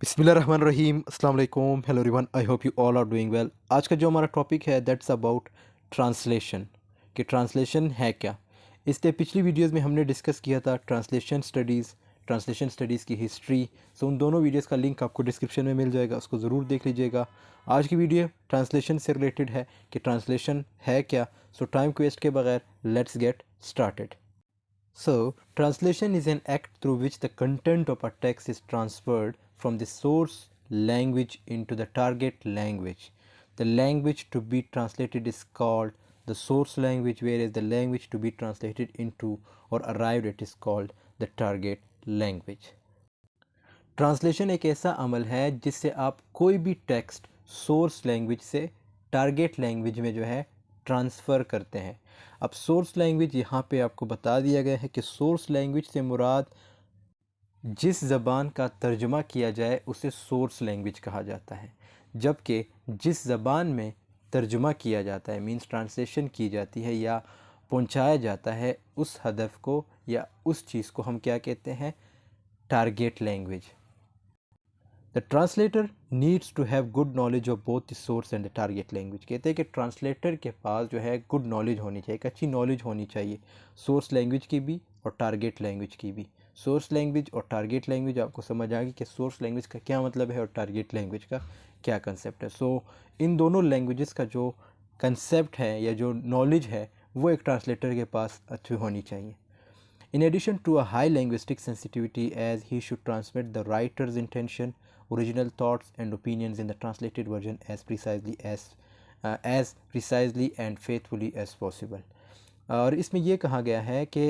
बिस्मिल्लाहिर्रहमानिर्रहीम अस्सलाम वालेकुम hello everyone I hope you all are doing well. आज का जो हमारा टॉपिक है दैट्स अबाउट ट्रांसलेशन कि ट्रांसलेशन है क्या। इसलिए पिछली वीडियोस में हमने डिस्कस किया था ट्रांसलेशन स्टडीज़ की हिस्ट्री। सो उन दोनों वीडियोस का लिंक आपको डिस्क्रिप्शन में मिल जाएगा, उसको ज़रूर देख लीजिएगा। आज की वीडियो ट्रांसलेशन से रिलेटेड है कि ट्रांसलेशन है क्या। सो टाइम को वेस्ट के बगैर let's get started. So, translation is an act through which the content of a text is transferred from the source language into the target language. The language to be translated is called the source language, whereas the language to be translated into or arrived at is called the target language. Translation एक ऐसा अमल है जिससे आप कोई भी text source language से target language में जो है ट्रांसफ़र करते हैं। अब सोर्स लैंग्वेज यहाँ पे आपको बता दिया गया है कि सोर्स लैंग्वेज से मुराद जिस ज़बान का तर्जुमा किया जाए उसे सोर्स लैंग्वेज कहा जाता है, जबकि जिस ज़बान में तर्जुमा किया जाता है मींस ट्रांसलेशन की जाती है या पहुंचाया जाता है उस हदफ को या उस चीज़ को हम क्या कहते हैं, target language. The translator needs to have good knowledge of both the source and the target language. कहते हैं कि ट्रांसलेटर के पास जो है गुड नॉलेज होनी चाहिए, एक अच्छी नॉलेज होनी चाहिए सोर्स लैंग्वेज की भी और टारगेट लैंग्वेज की भी। सोर्स लैंग्वेज और टारगेट लैंग्वेज आपको समझ आ गई कि सोर्स लैंग्वेज का क्या मतलब है और टारगेट लैंग्वेज का क्या कंसेप्ट है। सो इन दोनों लैंग्वेजेस का जो कंसेप्ट है या जो नॉलेज है वो एक ट्रांसलेटर के पास अच्छी होनी चाहिए। In addition to a high linguistic sensitivity, as he should transmit the writer's intention, original thoughts and opinions in the translated version as precisely and faithfully as possible. और इसमें यह कहा गया है कि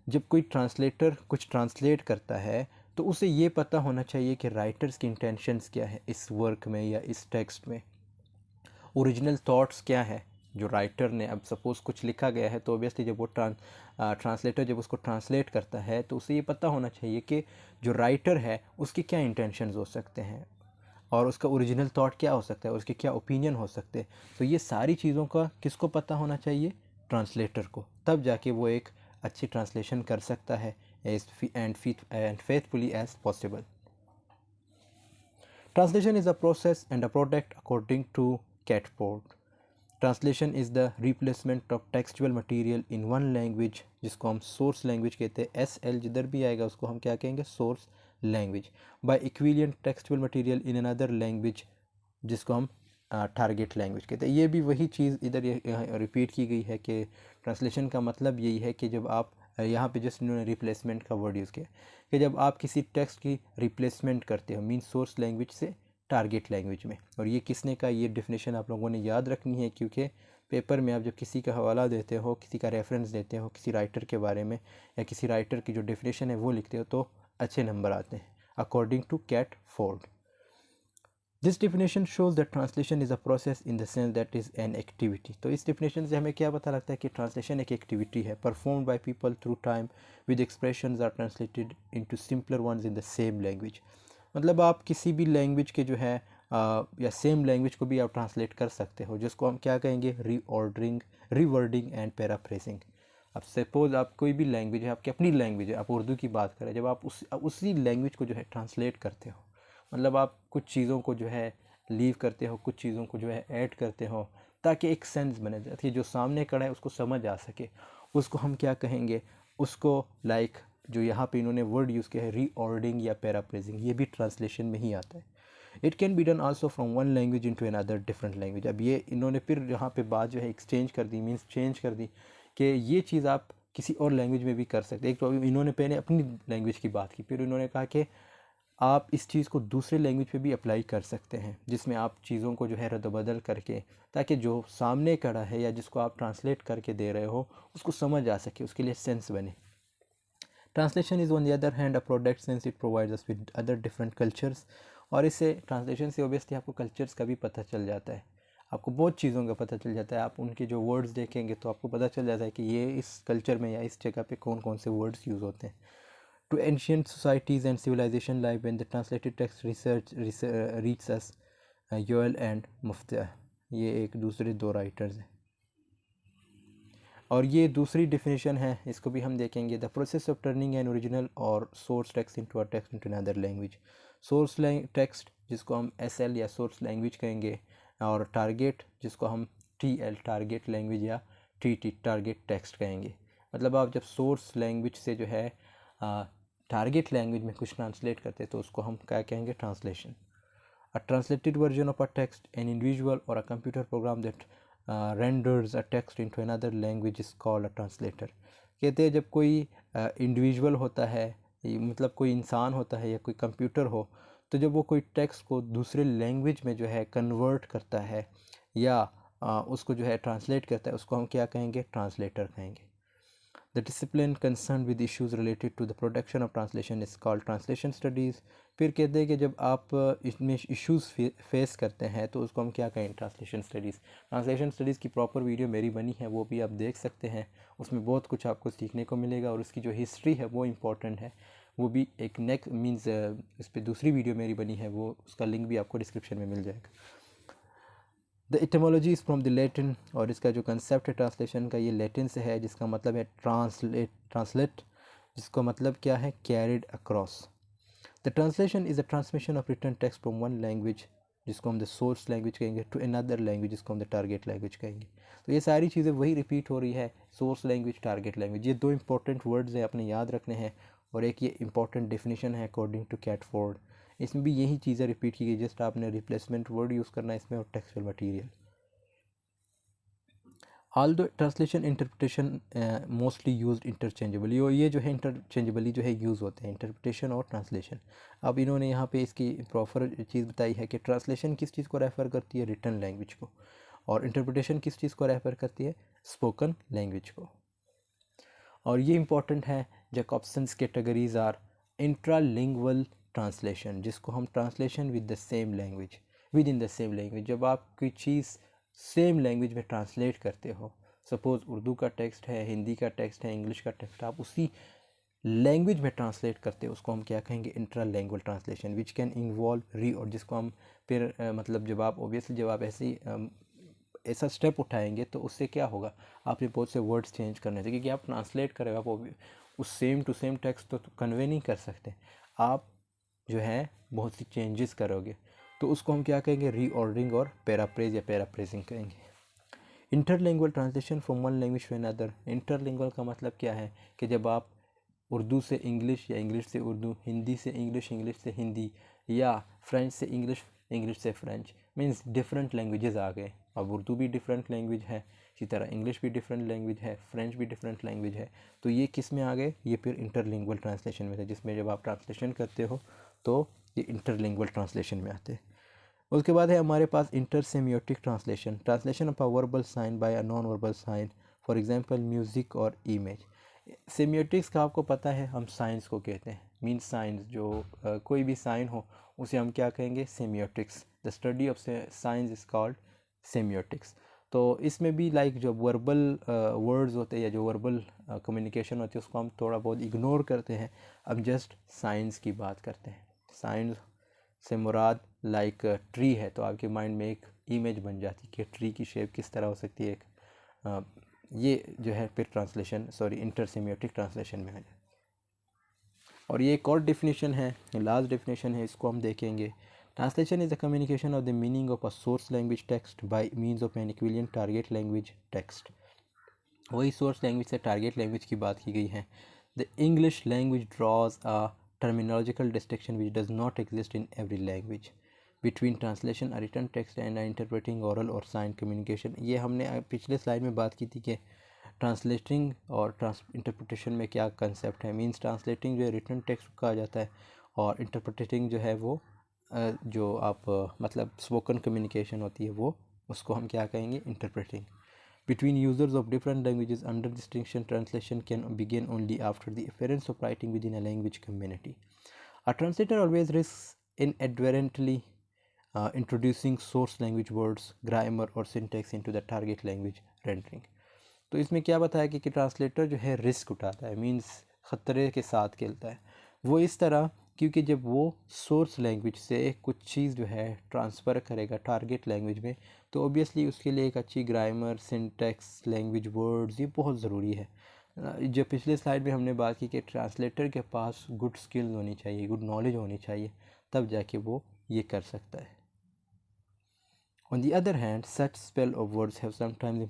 जब कोई ट्रांसलेटर कुछ ट्रांसलेट करता है तो उसे ये पता होना चाहिए कि राइटर्स की इंटेंशंस क्या है इस वर्क में या इस टेक्स्ट में, ओरिजिनल थॉट्स क्या है जो राइटर ने। अब सपोज़ कुछ लिखा गया है तो ऑब्वियसली जब वो ट्रांसलेटर जब उसको ट्रांसलेट करता है तो उसे ये पता होना चाहिए कि जो राइटर है उसके क्या इंटेंशंस हो सकते हैं और उसका ओरिजिनल थॉट क्या हो सकता है, उसके क्या ओपिनियन हो सकते हैं। तो ये सारी चीज़ों का किसको पता होना चाहिए, ट्रांसलेटर को, तब जाके वो एक अच्छी ट्रांसलेशन कर सकता है and faithfully as possible. Translation is a process and a product according to Catford. Translation is the replacement of textual material in one language, जिसको हम सोर्स लैंग्वेज कहते हैं। एस एल जिधर भी आएगा उसको हम क्या कहेंगे, source language. By equivalent textual material in another language, जिसको हम टारगेट लैंग्वेज कहते हैं। ये भी वही चीज़ इधर रिपीट की गई है कि ट्रांसलेशन का मतलब यही है कि जब आप यहाँ पे जस्ट इन्होंने रिप्लेसमेंट का वर्ड यूज़ किया कि जब आप किसी टेक्स्ट की रिप्लेसमेंट करते हो मीन सोर्स लैंग्वेज से टारगेट लैंग्वेज में। और ये किसने का, ये डेफिनेशन आप लोगों ने याद रखनी है क्योंकि पेपर में आप जब किसी का हवाला देते हो, किसी का रेफरेंस देते हो किसी राइटर के बारे में या किसी राइटर की जो डेफिनेशन है वो लिखते हो तो अच्छे नंबर आते हैं according to Catford. This definition shows that translation is a process in the sense that is an activity. तो इस डिफिनेशन से हमें क्या पता लगता है कि ट्रांसलेशन एक एक्टिविटी है performed by people through time with expressions are translated into simpler ones in the same language. मतलब आप किसी भी लैंग्वेज के जो है या सेम लैंग्वेज को भी आप ट्रांसलेट कर सकते हो, जिसको हम क्या कहेंगे, रीऑर्डरिंग, रिवर्डिंग एंड पैराफ्रेजिंग। अब सपोज आप कोई भी लैंग्वेज है, आपकी अपनी लैंग्वेज है, आप उर्दू की बात करें, जब आप उसी लैंग्वेज को जो है ट्रांसलेट करते हो, मतलब आप कुछ चीज़ों को जो है लीव करते हो, कुछ चीज़ों को जो है ऐड करते हो ताकि एक सेंस बने, ताकि जो सामने खड़ा है उसको समझ आ सके, उसको हम क्या कहेंगे, उसको लाइक जो यहाँ पे इन्होंने वर्ड यूज़ किया है रीऑर्डरिंग या पैराफ्रेजिंग, ये भी ट्रांसलेशन में ही आता है। It can be done also from one language into another different language. अब ये इन्होंने फिर यहाँ पे बात जो है एक्सचेंज कर दी, मीन्स चेंज कर दी कि ये चीज़ आप किसी और लैंग्वेज में भी कर सकते हैं। एक तो इन्होंने पहले अपनी लैंग्वेज की बात की, फिर इन्होंने कहा कि आप इस चीज़ को दूसरे लैंग्वेज पे भी अप्लाई कर सकते हैं, जिसमें आप चीज़ों को जो है रद्द-बदल करके, ताकि जो सामने खड़ा है या जिसको आप ट्रांसलेट करके दे रहे हो उसको समझ आ सके, उसके लिए सेंस बने। Translation is on the other hand a product since it provides us with other different cultures. और इससे ट्रांसलेशन से ऑब्वियसली आपको कल्चर्स का भी पता चल जाता है, आपको बहुत चीज़ों का पता चल जाता है। आप उनके जो वर्ड्स देखेंगे तो आपको पता चल जाता है कि ये इस कल्चर में या इस जगह पे कौन कौन से वर्ड्स यूज़ होते हैं। To ancient societies and civilization life when the translated text reaches us, Yoel and Mufta, ये एक दूसरे दो राइटर्स हैं। और ये दूसरी डिफिनेशन है, इसको भी हम देखेंगे, the process of turning an original और source text into a text into another language. Source text जिसको हम SL या सोर्स लैंग्वेज कहेंगे, और टारगेट जिसको हम TL टारगेट लैंग्वेज या TT टारगेट टेक्स्ट कहेंगे। मतलब आप जब सोर्स लैंग्वेज से जो है टारगेट लैंग्वेज में कुछ ट्रांसलेट करते हैं तो उसको हम क्या कहेंगे, translation. A translated version of a text, an individual or a computer program that renders a text into another language is called a translator। कहते हैं जब कोई इंडिविजुअल होता है, मतलब कोई इंसान होता है या कोई कंप्यूटर हो, तो जब वो कोई टेक्स्ट को दूसरे लैंग्वेज में जो है कन्वर्ट करता है या उसको जो है ट्रांसलेट करता है, उसको हम क्या कहेंगे, ट्रांसलेटर कहेंगे। The discipline concerned with issues related to the production of translation is called translation studies। फिर कहते हैं कि जब आप इसमें इश्यूज़ फेस करते हैं तो उसको हम क्या कहें, ट्रांसलेशन स्टडीज़। ट्रांसलेशन स्टडीज़ की प्रॉपर वीडियो मेरी बनी है, वो भी आप देख सकते हैं। उसमें बहुत कुछ आपको सीखने को मिलेगा और उसकी जो हिस्ट्री है वो इम्पॉर्टेंट है। वो भी एक नेक्स्ट मीन्स इस पर दूसरी वीडियो मेरी बनी है, वो उसका लिंक भी आपको डिस्क्रिप्शन में मिल जाएगा। The etymology is from the Latin, और इसका जो कंसेप्ट है ट्रांसलेशन का, ये लैटिन से है, जिसका मतलब है ट्रांसलेट, जिसका मतलब क्या है, carried across. The translation is the transmission of written text from one language जिसको हम द सोर्स लैंग्वेज कहेंगे टू अनदर लैंग्वेज जिसको हम द टारगेट लैंग्वेज कहेंगे। तो ये सारी चीज़ें वही रिपीट हो रही है, सोर्स लैंग्वेज, टारगेट लैंग्वेज, ये दो इंपॉर्टेंट वर्ड्स हैं, अपने याद रखने हैं। और एक ये इंपॉर्टेंट डेफिनेशन है अकॉर्डिंग टू कैटफोर्ड, इसमें भी यही चीज़ें रिपीट की गई, जस्ट आपने रिप्लेसमेंट वर्ड यूज़ करना है इसमें और textual material. Although translation interpretation mostly used interchangeably, और ये जो है interchangeably जो है यूज़ होते हैं, इंटरप्रिटेशन और ट्रांसलेशन। अब इन्होंने यहाँ पे इसकी प्रॉपर चीज़ बताई है कि ट्रांसलेशन किस चीज़ को रेफ़र करती है, रिटन लैंग्वेज को, और इंटरप्रिटेशन किस चीज़ को रेफ़र करती है, स्पोकन लैंग्वेज को। और ये इंपॉर्टेंट है, जैकॉब्सन्स कैटेगरीज आर इंट्रालिंगुअल ट्रांसलेशन, जिसको हम translation with the same language, with in the same language, जब आप कोई चीज़ सेम लैंग्वेज में ट्रांसलेट करते हो, सपोज़ उर्दू का टेक्स्ट है, हिंदी का टेक्स्ट है, इंग्लिश का टेक्स्ट, आप उसी लैंग्वेज में ट्रांसलेट करते हो, उसको हम क्या कहेंगे, इंट्रालिंगुअल ट्रांसलेशन, विच कैन इन्वॉल्व और जिसको हम फिर मतलब जब आप ऑब्वियसली जब आप ऐसा स्टेप उठाएंगे तो उससे क्या होगा, आपने बहुत से वर्ड्स चेंज करने थे, क्योंकि आप ट्रांसलेट करें, आप उस सेम टू सेम टेक्स्ट तो कन्वे नहीं कर सकते, आप जो है बहुत सी चेंजेस करोगे, तो उसको हम क्या कहेंगे, रीऑर्डरिंग और पैराफ्रेज या पैराफ्रेजिंग कहेंगे। Interlingual translation from one language to another, interlingual का मतलब क्या है कि जब आप उर्दू से इंग्लिश या इंग्लिश से उर्दू, हिंदी से इंग्लिश, इंग्लिश से हिंदी, या फ्रेंच से इंग्लिश, इंग्लिश से फ्रेंच, मीन्स डिफरेंट लैंग्वेजेस आ गए। अब उर्दू भी डिफरेंट लैंग्वेज है, इसी तरह इंग्लिश भी डिफरेंट लैंग्वेज है, फ्रेंच भी डिफरेंट लैंग्वेज है, तो ये किस में आ गए, ये फिर इंटरलिंगुअल ट्रांसलेशन में थे, जिसमें जब आप ट्रांसलेशन करते हो तो ये इंटरलिंगुअल ट्रांसलेशन में आते हैं। उसके बाद है हमारे पास intersemiotic translation, translation of a verbal sign by a non verbal sign, for example music और इमेज। सेमियोटिक्स का आपको पता है, हम साइंस को कहते हैं, मीन्स साइंस जो कोई भी साइन हो उसे हम क्या कहेंगे, semiotics. The study of science is called semiotics. तो इसमें भी लाइक जो वर्बल वर्ड्स होते हैं या जो वर्बल कम्युनिकेशन होती है उसको हम थोड़ा बहुत इग्नोर करते हैं, अब जस्ट साइंस की बात करते हैं। साइंस से मुराद लाइक ट्री है, तो आपके माइंड में एक इमेज बन जाती है कि ट्री की शेप किस तरह हो सकती है, एक ये जो है फिर ट्रांसलेशन इंटरसेमियोटिक ट्रांसलेशन में आ जाए। और ये एक और डेफिनेशन है, लास्ट डेफिनेशन है, इसको हम देखेंगे। Translation is the communication of the meaning of a source language text by means of an equivalent target language text. वही सोर्स लैंग्वेज से टारगेट लैंग्वेज की बात की गई है। The English language draws a terminological distinction which does not exist in every language between translation, written text and interpreting oral और sign communication. ये हमने पिछले स्लाइड में बात की थी कि ट्रांसलेटिंग और इंटरप्रिटेशन में क्या कंसेप्ट है, मींस ट्रांसलेटिंग जो है रिटन टेक्स्ट को कहा जाता है, और इंटरप्रिटेटिंग जो है वो जो आप मतलब स्पोकन कम्युनिकेशन होती है वो, उसको हम क्या कहेंगे, interpreting. Between users of different languages under distinction, translation can begin only after the appearance of writing within a language community. A translator always risks inadvertently introducing source language words, grammar or syntax into the target language rendering. तो इसमें क्या बताया कि translator जो है risk उठाता है, means ख़तरे के साथ खेलता है। वो इस तरह, क्योंकि जब वो सोर्स लैंग्वेज से कुछ चीज़ जो है ट्रांसफ़र करेगा टारगेट लैंग्वेज में, तो ऑब्वियसली उसके लिए एक अच्छी ग्रामर, सिंटैक्स, लैंग्वेज वर्ड्स, ये बहुत ज़रूरी है। जो पिछले स्लाइड में हमने बात की कि ट्रांसलेटर के पास गुड स्किल्स होनी चाहिए, गुड नॉलेज होनी चाहिए, तब जाके वो ये कर सकता है। On the other hand, such spell of words have sometimes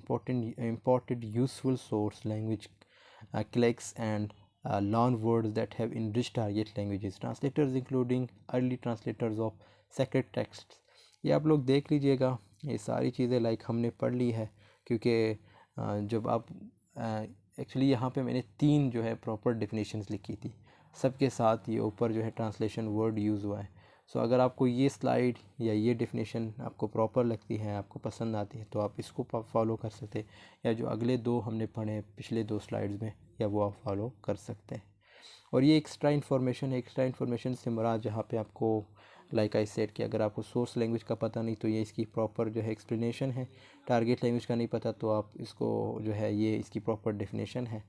imported useful source language clicks and loan words that have enriched target languages. Translators, including early translators of sacred texts, ये आप लोग देख लीजिएगा, ये सारी चीज़ें लाइक हमने पढ़ ली है, क्योंकि जब आप एक्चुअली यहाँ पे मैंने 3 जो है प्रॉपर डेफिनेशंस लिखी थी, सबके साथ ये ऊपर जो है ट्रांसलेशन वर्ड यूज़ हुआ है। सो अगर आपको ये स्लाइड या ये डेफिनेशन आपको प्रॉपर लगती है, आपको पसंद आती है, तो आप इसको फॉलो कर सकते हैं, या जो अगले 2 हमने पढ़े पिछले 2 स्लाइड्स में, या वो आप फॉलो कर सकते हैं। और ये एक्स्ट्रा इन्फॉर्मेशन से मुराद जहाँ पे आपको लाइक आई सेड कि अगर आपको सोर्स लैंग्वेज का पता नहीं तो ये इसकी प्रॉपर जो है एक्सप्लेनेशन है, टारगेट लैंग्वेज का नहीं पता तो आप इसको जो है ये इसकी प्रॉपर डेफिनेशन है,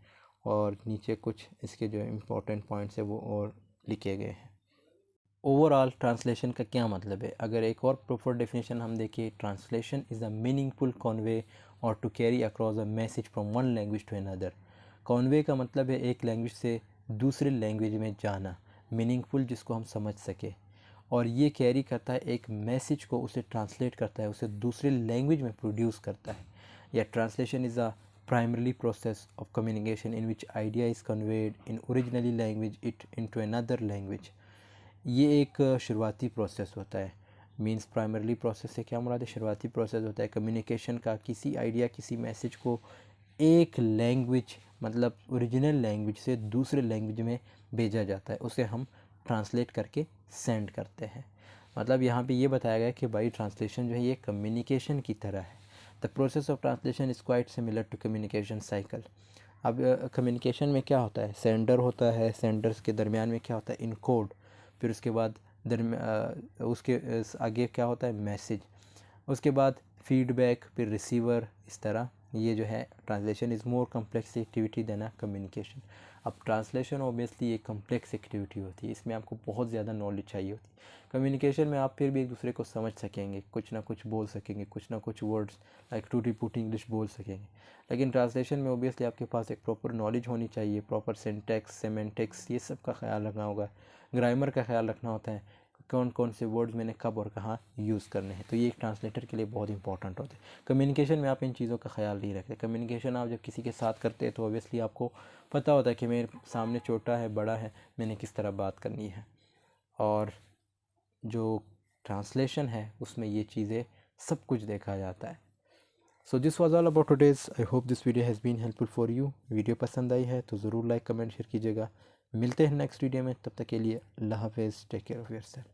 और नीचे कुछ इसके जो इम्पोर्टेंट पॉइंट्स है वो और लिखे गए हैं। ओवरऑल ट्रांसलेशन का क्या मतलब है? अगर एक और प्रॉपर डेफिनेशन हम देखें, translation is a meaningful convey और to carry across a message from one language to another. Convey का मतलब है एक लैंग्वेज से दूसरे लैंग्वेज में जाना, मीनिंगफुल जिसको हम समझ सके, और ये कैरी करता है एक मैसेज को, उसे ट्रांसलेट करता है, उसे दूसरे लैंग्वेज में प्रोड्यूस करता है। या translation is a primarily process of communication in which idea is conveyed in originally language it into another language। ये एक शुरुआती प्रोसेस होता है, मींस प्राइमरली प्रोसेस से क्या मुराद है? शुरुआती प्रोसेस होता है कम्युनिकेशन का, किसी आइडिया किसी मैसेज को एक लैंग्वेज मतलब ओरिजिनल लैंग्वेज से दूसरे लैंग्वेज में भेजा जाता है, उसे हम ट्रांसलेट करके सेंड करते हैं। मतलब यहाँ पे ये बताया गया कि भाई ट्रांसलेशन जो है ये कम्युनिकेशन की तरह है। The process of translation is quite similar to communication cycle. अब कम्युनिकेशन में क्या होता है? सेंडर होता है, सेंडर्स के दरमियान में क्या होता है? इनकोड, फिर उसके बाद उसके आगे क्या होता है? मैसेज, उसके बाद फीडबैक, फिर रिसीवर। इस तरह ये जो है translation is more complex activity than a communication. अब ट्रांसलेशन ऑब्वियसली एक कम्प्लेक्स एक्टिविटी होती है, इसमें आपको बहुत ज़्यादा नॉलेज चाहिए होती है। कम्युनिकेशन में आप फिर भी एक दूसरे को समझ सकेंगे, कुछ ना कुछ बोल सकेंगे, कुछ ना कुछ वर्ड्स लाइक टूटी फूटी इंग्लिश बोल सकेंगे, लेकिन ट्रांसलेशन में ऑब्वियसली आपके पास एक प्रॉपर नॉलेज होनी चाहिए, प्रॉपर सिंटैक्स, सेमेंटिक्स, ये सब का ख्याल रखना होगा, ग्रामर का ख्याल रखना होता है, कौन कौन से वर्ड्स मैंने कब और कहाँ यूज़ करने हैं, तो ये एक ट्रांसलेटर के लिए बहुत इंपॉर्टेंट होते हैं। कम्युनिकेशन में आप इन चीज़ों का ख्याल नहीं रखते। कम्युनिकेशन आप जब किसी के साथ करते हैं तो ऑब्वियसली आपको पता होता है कि मेरे सामने छोटा है बड़ा है, मैंने किस तरह बात करनी है, और जो ट्रांसलेशन है उसमें ये चीज़ें सब कुछ देखा जाता है। So this was all about today's. I hope this video has been helpful for you. Video पसंद आई है तो ज़रूर लाइक कमेंट शेयर कीजिएगा। मिलते हैं नेक्स्ट वीडियो में, तब तक के लिए अल्लाह हाफ़िज़, टेक केयर ऑफ़ योरसेल्फ।